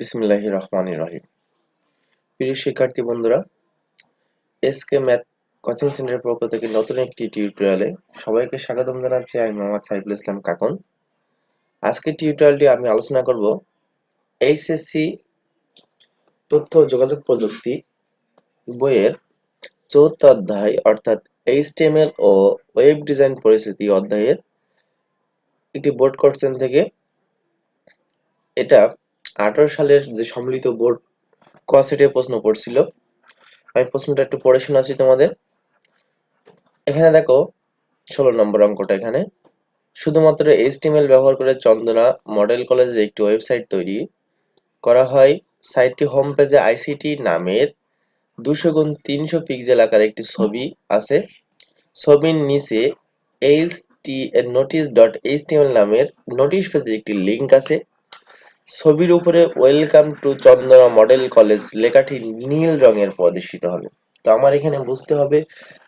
বিসমিল্লাহির রহমানির রহিম। প্রিয় শিক্ষার্থী বন্ধুরা, এসকে ম্যাথ কোচিং সেন্টারের পক্ষ থেকে নতুন একটি টিউটোরিয়ালে সবাইকে স্বাগতম জানাচ্ছি। আমি মোহাম্মদ সাইফুল ইসলাম কাকন। আজকের টিউটোরিয়ালটি আমি আলোচনা করব এইচএসসি তথ্য ও যোগাযোগ প্রযুক্তি বইয়ের ৪র্থ অধ্যায় অর্থাৎ এইচটিএমএল ও ওয়েব ডিজাইন পরিস্থিতি অধ্যায়ের একটি বোর্ড কোশ্চেন থেকে। এটা 18 সালের যে সম্মিলিত বোর্ড ক সেটের প্রশ্ন পড়ছিল। আমি প্রশ্নটা একটু পড়ে শোনাচ্ছি তোমাদের। এখানে দেখো 16 নম্বর অঙ্কটা। এখানে শুধুমাত্র এইচটিএমএল ব্যবহার করে চন্দনা মডেল কলেজের একটি ওয়েবসাইট তৈরি করা হয়। সাইটটি হোম পেজে আইসিটি নামের 200x300 পিক্সেল আকারে একটি ছবি আছে। ছবির নিচে notice.html নামের নোটিশ পেজের একটি লিংক আছে। ছবির উপরে welcome to Chandana model college লেখাটি নীল রঙের প্রদর্শিত হবে। তো আমার এখানে বুঝতে হবে,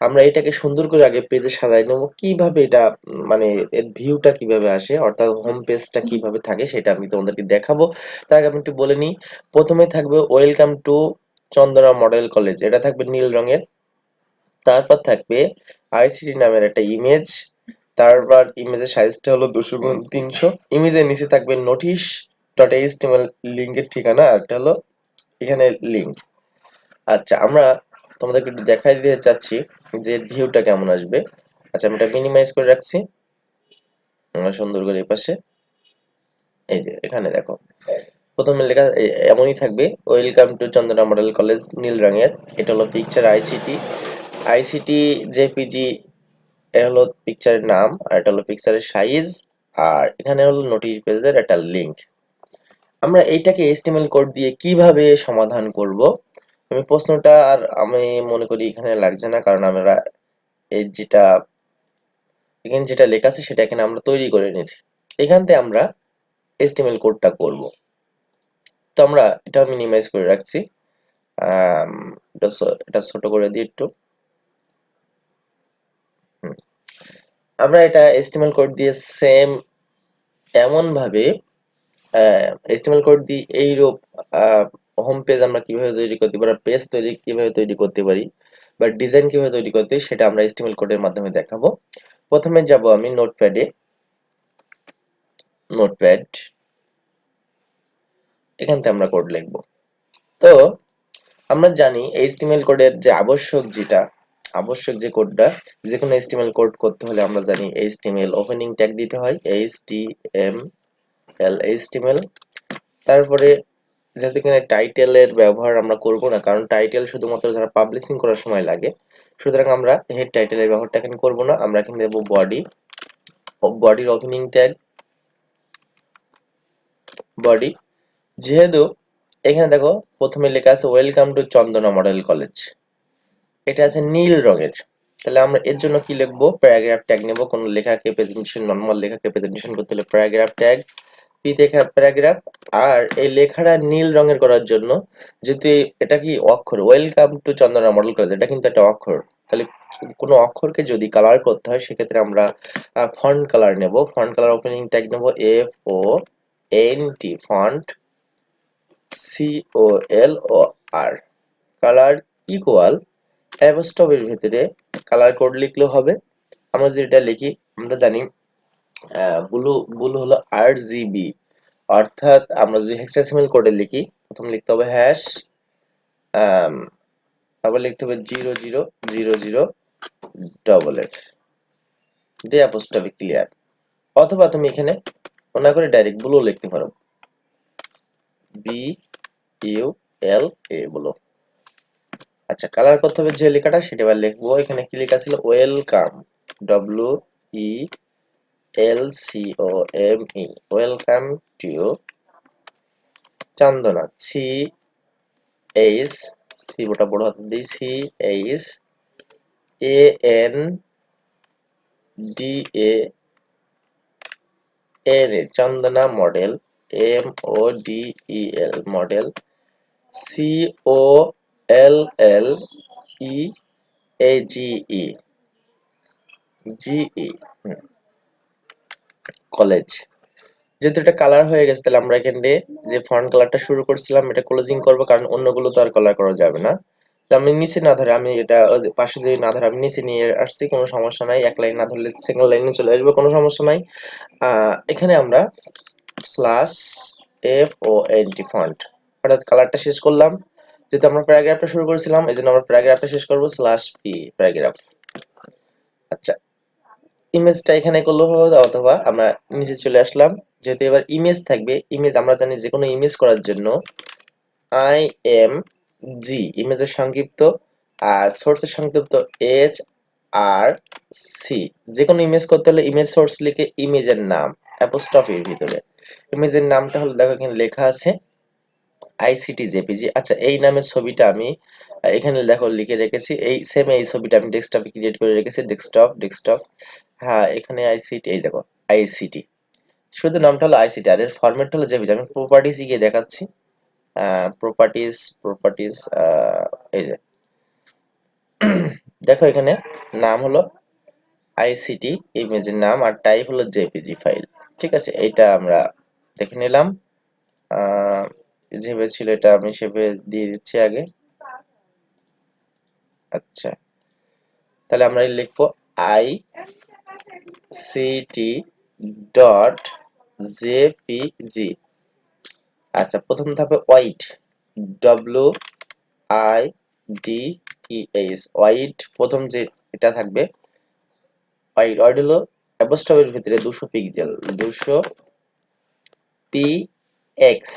আমরা এটাকে সুন্দর করে আগে পেজে সাজাই নেব। কিভাবে এটা মানে এর ভিউটা কিভাবে আসে, অর্থাৎ হোম পেজটা কিভাবে থাকে সেটা আমি তোমাদেরকে দেখাবো। তার আগে আমি একটু বলে নিই। প্রথমে থাকবে welcome to Chandana model college, এটা থাকবে নীল রঙের। তারপর থাকবে আইসিটি নামের একটা ইমেজ। তারপর ইমেজের সাইজটা হলো 200x300। ইমেজের নিচে থাকবে notice.html লিংকের ঠিকানা, আর এটা হলো এখানে লিংক। আচ্ছা, আমরা তোমাদেরকে একটু দেখাই দিতে চাচ্ছি যে ভিউটা কেমন আসবে। আচ্ছা, আমি এটা মিনিমাইজ করে রাখছি। আমরা সুন্দর করে এই পাশে, এই যে এখানে দেখো প্রথমে লেখা এমনই থাকবে, welcome to Chandana model college নীল রঙের। এটা হলো পিকচার আইসিটি জেপিজি, এটা হলো পিকচারের নাম, আর এটা হলো পিকচারের সাইজ, আর এখানে হলো নোটিশ পেজের একটা লিংক। আমরা এইটাকে এইচটিএমএল কোড দিয়ে কিভাবে সমাধান করব? আমি প্রশ্নটা আর আমি মনে করি এখানে লাগছে না, কারণ আমরা এই এখানে যেটা লেখা আছে সেটা এখানে আমরা তৈরি করে নিয়েছি। এখান থেকে আমরা এইচটিএমএল কোডটা করব। তো আমরা এটা মিনিমাইজ করে রাখছি। আম, এটা ছোট করে দিই একটু। হুম। আমরা এটা এইচটিএমএল কোড দিয়ে সেম এমন ভাবে এইচটিএমএল কোড দিয়ে এইরূপ হোম পেজ আমরা কিভাবে তৈরি করতে পারি, পেজ কিভাবে তৈরি করতে পারি, বা ডিজাইন কিভাবে তৈরি করতে পারি, সেটা আমরা এইচটিএমএল কোডের মাধ্যমে দেখাবো। প্রথমে যাব আমি নোটপ্যাড, এখান থেকে আমরা কোড লিখব। তো আমরা জানি এইচটিএমএল কোডের যে আবশ্যক যে কোডটা, যে কোনো এইচটিএমএল কোড করতে হলে আমরা জানি এইচটিএমএল ওপেনিং ট্যাগ দিতে হয়, এইচটিএমএল। তারপরে যেহেতু এখানে টাইটেলের ব্যবহার আমরা করব না, কারণ টাইটেল শুধুমাত্র যারা পাবলিশিং করার সময় লাগে, সুতরাং আমরা হেড টাইটেলের ব্যবহারটা এখানে করব না। আমরা এখানে দেব বডির ওপেনিং ট্যাগ বডি। যেহেতু এখানে দেখো প্রথমে লেখা আছে welcome to Chandana model college, এটা আছে নীল রঙের, তাহলে আমরা এর জন্য কি লিখবো? প্যারাগ্রাফ ট্যাগ নেব। কোন লেখাকে প্রেজেন্টেশন, নরমাল লেখাকে প্রেজেন্টেশন করতে হলে প্যারাগ্রাফ ট্যাগ, পি থেকে প্যারাগ্রাফ। আর এই লেখাটা নীল রঙের করার জন্য, যেহেতু এটা কি অক্ষর, welcome to Chandana model college, এটা কিন্তু একটা অক্ষর, তাহলে কোনো অক্ষরকে যদি কালার করতে হয় সেক্ষেত্রে আমরা ফন্ট কালার নেব। ফন্ট কালার ওপেনিং ট্যাগ নেব FONT, font COLOR, colour equal অ্যাপোস্ট্রফির ভিতরে কালার কোড লিখলেও হবে। আমরা যদি এটা লিখি, আমরা জানি ব্লু ব্লু হলো RGB, অর্থাৎ আমরা যদি হেক্সাডেসিমাল কোডে লিখি, প্রথম লিখতে হবে হ্যাশ, তারপর লিখতে হবে 0000FF দিয়ে অ্যাপোস্ট্রফি ক্লিয়ার। অথবা তুমি এখানে মনে করে ডাইরেক্ট ব্লু লিখতে পারো, BULA ব্লু। আচ্ছা, কালার করতে হবে যে লেখাটা সেটা এবার লিখবো। এখানে কি লেখা ছিল? Welcome, WELCOME, welcome to Chandana, C ওটা বড় হাতে দিই, CHANDANA, Chandana model, MODEL model, COLLEGE college. যেহেতু এটা কালার হয়ে গেছে, তাহলে আমরা এখান দিয়ে যে ফন্ট কালারটা শুরু করছিলাম এটা ক্লোজিং করব, কারণ অন্যগুলো তো আর কালার করা যাবে না। তো আমি নিচে না ধরে, আমি এটা পাশে যদি না ধরে আমি নিচে নিয়ে আসছি, কোনো সমস্যা নাই। এক লাইন না ধরলে সিঙ্গেল লাইনে চলে আসবে, কোনো সমস্যা নাই। এখানে আমরা slash F O N T font, অর্থাৎ কালারটা শেষ করলাম। যেহেতু আমরা প্যারাগ্রাফটা শুরু করেছিলাম, এই জন্য আমরা প্যারাগ্রাফটা শেষ করবো স্ল্যাশ পি প্যারাগ্রাফ। আচ্ছা, ইমেজটা এখানে করলেও হবে, অথবা আমরা নিচে চলে আসলাম। যেহেতু এবার ইমেজ থাকবে, ইমেজ আমরা জানি যে কোনো ইমেজ করার জন্য আই এম জি ইমেজের সংক্ষিপ্ত, আর সোর্সের সংক্ষিপ্ত এইচ আর সি। যে কোনো ইমেজ করতে হলে ইমেজ সোর্স লিখে ইমেজের নাম অ্যাপোস্ট্রফির ভিতরে, ইমেজের নামটা হলো দেখো এখানে লেখা আছে আইসিটি জেপিজি। আচ্ছা, এই নামের ছবিটা আমি এখানে দেখো লিখে রেখেছি, এই সেম এই ছবিটা আমি ডেস্কটপে ক্রিয়েট করে রেখেছি। ডেস্কটপ, হ্যাঁ এখানে আইসিটি, এই দেখো আইসিটি, শুধু নামটা হলো আইসিটি আর এর ফরম্যাট হলো জেপিজি। আমি প্রপার্টিজ গিয়ে দেখাচ্ছি। প্রপার্টিজ, এই যে দেখো এখানে নাম হলো আইসিটি, ইমেজের নাম, আর টাইপ হলো জেপিজি ফাইল। ঠিক আছে, এইটা আমরা দেখে নিলাম। আহ, যেভাবে ছিল এটা আমি সেভাবে দিয়ে দিচ্ছি আগে। আচ্ছা, তাহলে আমরা লিখবো I C T dot JPG. আচ্ছা, প্রথম ধাপে wide, W I D E H, wide প্রথম যে এটা থাকবে, ওয়াইড ওয়াইড হলো অ্যাপোস্ট্রফির ভিতরে 200 পিক্সেল, 200 পি এক্স।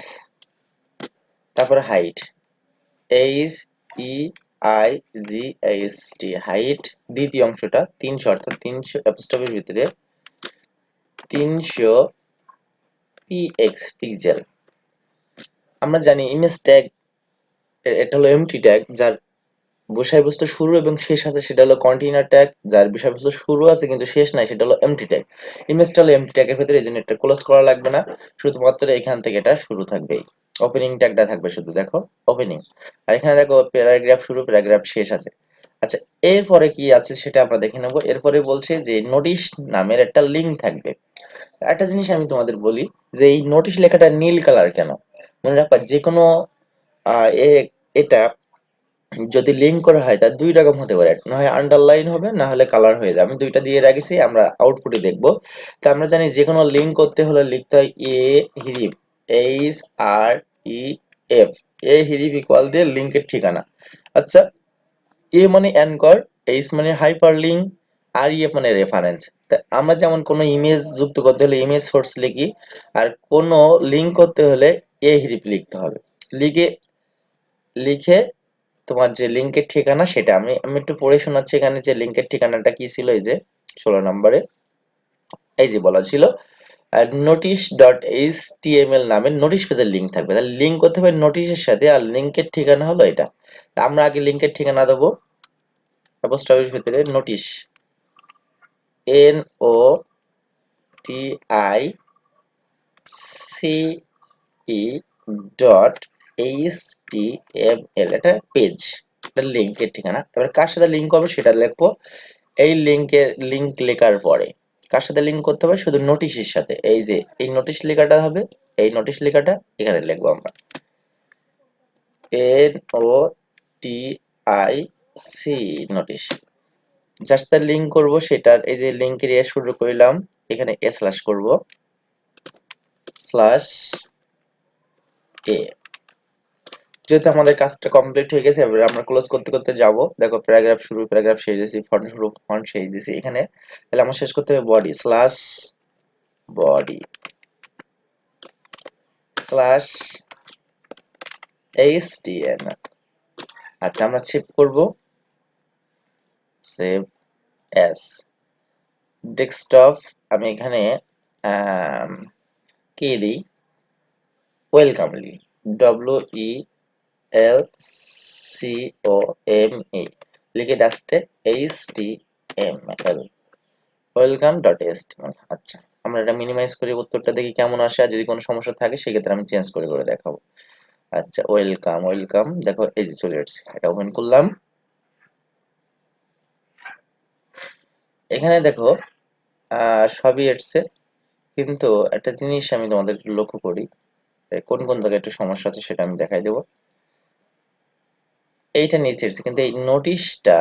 তারপরে height, H E I G H T, height দ্বিতীয় অংশটা 300, অর্থাৎ 300 অ্যাপোস্ট্রফির ভিতরে 300 পি এক্স পিক্সেল। আমরা জানি ইমেজ ট্যাগ, এটা হলো এমটি ট্যাগ, যার বিষয়বস্তু শুরু এবং শেষ আছে সেটা হলো কন্টেইনার ট্যাগ, যার বিষয়বস্তু শুরু আছে কিন্তু শেষ নাই সেটা হলো এমটি ট্যাগ। ইমেজটা হলো এমটি ট্যাগের ভিতরে, এই জন্য এটা ক্লোজ করা লাগবে না, শুধুমাত্র এখান থেকে এটা শুরু থাকবে। ওপেনিং ট্যাগটা থাকবে শুধু, দেখো ওপেনিং। আর এখানে দেখো প্যারাগ্রাফ শুরু প্যারাগ্রাফ শেষ আছে। আচ্ছা, এরপরে কি আছে সেটা আমরা দেখে নেব। এরপরে বলছে যে নোটিশ নামের একটা লিঙ্ক থাকবে। একটা জিনিস আমি তোমাদের বলি, যে এই নোটিশ লেখাটা নীল কালার কেন। মনে রাখবা যে কোনো এটা যদি লিঙ্ক করা হয় তার দুই রকম হতে পারে, না হয় আন্ডারলাইন হবে, না হলে কালার হয়ে যাবে। আমি দুইটা দিয়ে রাখছি, আমরা আউটপুটে দেখবো। তো আমরা জানি যে কোনো লিঙ্ক করতে হলে লিখতে হয় এ হিরিফ, এইচ আর ই এফ, এ হিরিফ ইকুয়াল দিয়ে লিঙ্কের ঠিকানা। আচ্ছা, এ মানে অ্যানকর, এইচ মানে হাইপার লিঙ্ক, আর ই এফ মানে রেফারেন্স। আমরা যেমন কোনো ইমেজ যুক্ত করতে হলে ইমেজ সোর্স লিখি, আর কোনো লিঙ্ক করতে হলে এ হিরিফ লিখতে হবে। লিখে লিখে তোমার যে লিংকের ঠিকানা সেটা আমি আমি একটু পড়ে শোনাচ্ছি। এখানে যে লিংকের ঠিকানাটা কি ছিল, এই যে 16 নম্বরে এই যে বলা ছিল notice dot H T M L নামের নোটিশ পেজের লিঙ্ক থাকবে। তাহলে লিঙ্ক করতে হবে নোটিশের সাথে, আর লিঙ্কের ঠিকানা হলো এটা। তা আমরা আগে লিঙ্কের ঠিকানা দেবো, অ্যাপোস্ট্রফির ভিতরে notice, N O T I C E dot H T M L, এটা পেজ, এটা লিঙ্কের ঠিকানা। এবার কার সাথে লিঙ্ক করবো সেটা লিখবো। এই লিঙ্ক লেখার পরে কার সাথে লিঙ্ক করতে হবে, শুধু নোটিশের সাথে। এই যে এই নোটিশ লেখাটা হবে, এই নোটিশ লেখাটা এখানে লিখবো আমরা, N O T I C, notice. যার সাথে লিঙ্ক করবো সেটার এই যে লিঙ্কের শুরু করলাম, এখানে এ স্ল্যাশ করবো, স্ল্যাশ এ। যেহেতু আমাদের কাজটা কমপ্লিট হয়ে গেছে, এবার আমরা ক্লোজ করতে করতে যাব। দেখো প্যারাগ্রাফ শুরু প্যারাগ্রাফ শেষ দিয়েছি, ফন্ট শুরু ফন্ট শেষ দিয়েছি এখানে। তাহলে আমার শেষ করতে হবে body, slash body slash HTML. আচ্ছা, আমরা সেভ করব, সেভ অ্যাজ ডেস্কটপ। আমি এখানে কি দিই, ওয়েলকাম লিখি, W E L C O M E লিখে ডাস্টে H T M L, welcome dot HTML. আচ্ছা, আমরা এটা মিনিমাইজ করি, উত্তরটা দেখি কেমন আসে, আর যদি কোনো সমস্যা থাকে সেক্ষেত্রে আমি চেঞ্জ করে করে দেখাবো। আচ্ছা, ওয়েলকাম ওয়েলকাম, দেখো এই যে চলে আসছে, এটা ওপেন করলাম। এখানে দেখো সবই এসছে, কিন্তু একটা জিনিস আমি তোমাদের একটু লক্ষ্য করি, কোন কোন জায়গায় একটু সমস্যা আছে সেটা আমি দেখাই দেবো। এইটা নিচে এসেছে কিন্তু এই নোটিশটা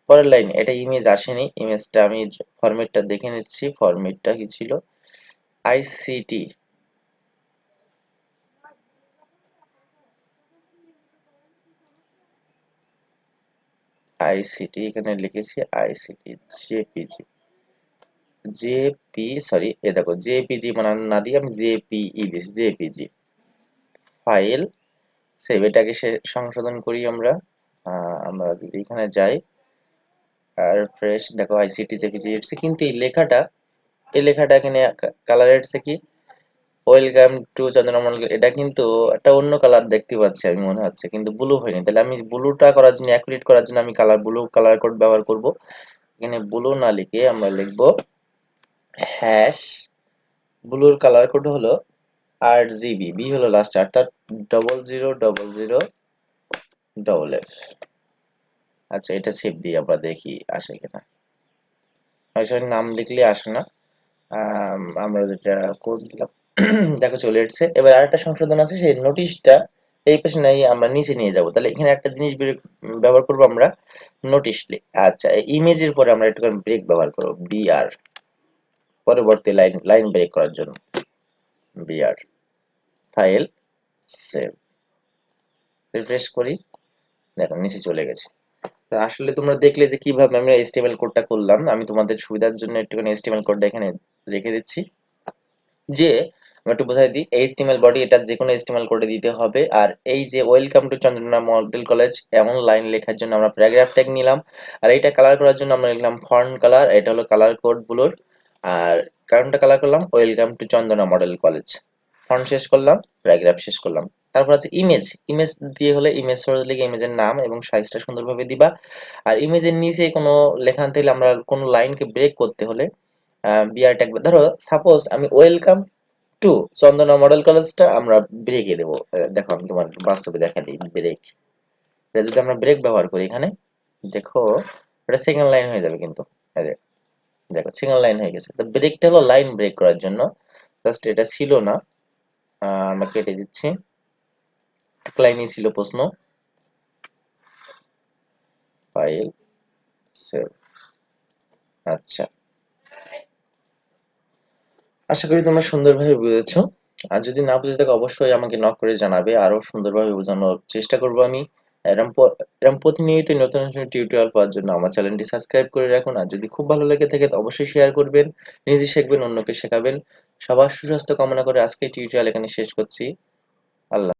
পরের লাইন, এটা ইমেজ আসেনি। ইমেজটা আমি ফরম্যাটটা দেখে নিচ্ছি, ফরম্যাটটা কি ছিল, আইসিটি আইসিটি এখানে লিখেছি আইসিটি জেপিজি, জেপি সরি এ দেখো জেপিজি বানান না দিয়ে আমি জেপিই দিয়েছি, জেপিজি ফাইল সেভ। এটাকে সংশোধন করি আমরা। আমরা যদি এখানে যাই আর ফ্রেশ দেখো আইসিটি জেপিজি এসেছে, কিন্তু এই লেখাটা এখানে কালার এসেছে কি, ওয়েলকাম টু চন্দ্রমল, এটা কিন্তু একটা অন্য কালার দেখতে পাচ্ছি আমি, মনে হচ্ছে কিন্তু ব্লু হয়নি। তাহলে আমি ব্লুটা করার জন্য, অ্যাকুরেট করার জন্য আমি ব্লু কালার কোড ব্যবহার করব। এখানে ব্লু না লিখে আমরা লিখব হ্যাশ, ব্লুর কালার কোড হলো 8 GB, বি হলো লাস্ট, অর্থাৎ 0000FF। আচ্ছা, এটা সেভ দিয়ে আমরা দেখি আসে কিনা। আসলে নাম লিখলে আসে না। আমরা যেটা কোড দিলাম দেখো চলে এসেছে। এবার আরেকটা সংশোধন আছে, সেই নোটিশটা এই পাশে নাই, আমরা নিচে নিয়ে যাব। তাহলে এখানে একটা জিনিস ব্যবহার করব আমরা, নোটিশলি। আচ্ছা, ইমেজের পরে আমরা একটু ব্রেক ব্যবহার করব, বিআর, পরবর্তী লাইন লাইন ব্রেক করার জন্য বিআর, ফাইল সেভ, রিফ্রেশ করি, দেখো নিচে চলে গেছে। তা আসলে তোমরা দেখলে যে কিভাবে আমরা এইচটিএমএল কোডটা করলাম। আমি তোমাদের সুবিধার জন্য একটুখানি এইচটিএমএল কোডটা এখানে রেখে দিচ্ছি, যে আমি একটু বোঝাই দিই। এইচটিএমএল বডি এটা যে কোনো এইচটিএমএল কোডে দিতে হবে। আর এই যে ওয়েলকাম টু চন্দ্রনা মডেল কলেজ এমন লাইন লেখার জন্য আমরা প্যারাগ্রাফ ট্যাগ নিলাম। আর এইটা কালার করার জন্য আমরা লিখলাম ফন্ট কালার, এটা হলো কালার কোড গুলোর। আর কারণটা কালার করলাম welcome to Chandana model college, font শেষ করলাম, প্যারাগ্রাফ শেষ করলাম। তারপর আছে ইমেজ, ইমেজ দিয়ে হলে ইমেজ সোর্স লিখে ইমেজের নাম এবং সাইজটা সুন্দরভাবে দিবা। আর ইমেজের নিচে কোনো লেখা আনতে হলে, আমরা কোনো লাইনকে ব্রেক করতে হলে বিআর ট্যাগ, ধরো সাপোজ আমি ওয়েলকাম টু চন্দনা মডেল কলেজটা আমরা ব্রেকে দেবো। দেখো আমি তোমার বাস্তবে দেখা দিই ব্রেক। এটা যদি আমরা ব্রেক ব্যবহার করি এখানে, দেখো এটা সেকেন্ড লাইন হয়ে যাবে কিন্তু। এই যে, দেখো সিঙ্গেল লাইন হয়ে গেছে। তো ব্রেকটা হলো লাইন ব্রেক করার জন্য, জাস্ট এটা ছিল না, আমরা কেটে দিচ্ছি। এক লাইনই ছিল প্রশ্ন, ফাইল সেভ। আচ্ছা, আশা করি তোমরা সুন্দরভাবে বুঝেছো। আর যদি না বুঝে থাকো অবশ্যই আমাকে নক করে জানাবে, আরো সুন্দরভাবে বোঝানোর চেষ্টা করব আমি। এরকম প্রতিনিয়ত নতুন নতুন টিউটোরিয়াল পাওয়ার জন্য আমার চ্যানেলটি সাবস্ক্রাইব করে রাখুন। আর যদি খুব ভালো লেগে থাকে তো অবশ্যই শেয়ার করবেন, নিজে শিখবেন, অন্যকে শেখাবেন। সবার সুস্বাস্থ্য কামনা করে আজকে টিউটোরিয়াল এখানে শেষ করছি। আল্লাহ।